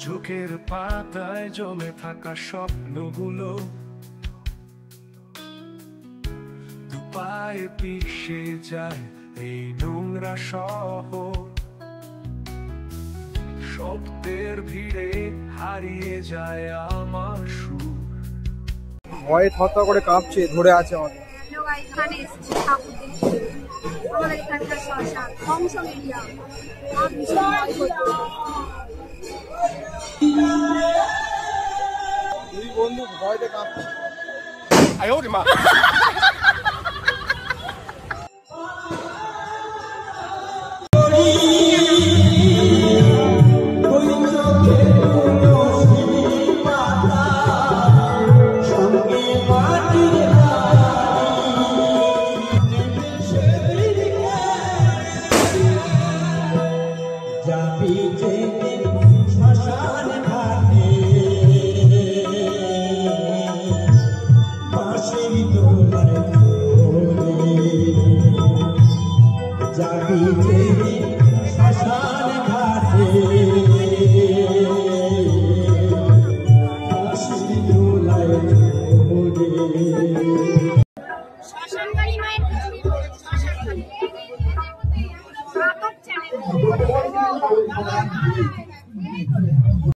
চোখের পাতায় জমে থাকা স্বপ্নগুলো দুপায়ে পিষে যায় এই নোংরা শহর। শব্দের ভিড়ে হারিয়ে যায় আমার সুর। ভয়ে থরথর করে কাঁপছে, ধরে আছে আমাদের। এখানে এসেছি ঠাকুর দেখতে। আমাদের এখানকার শ্মশান কংসম এরিয়া। আমার ভীষণ ভয় করছে। দুই বন্ধু ভয়তে কাঁপছে। শ্মশানকালী মায়ের শ্মশানকালী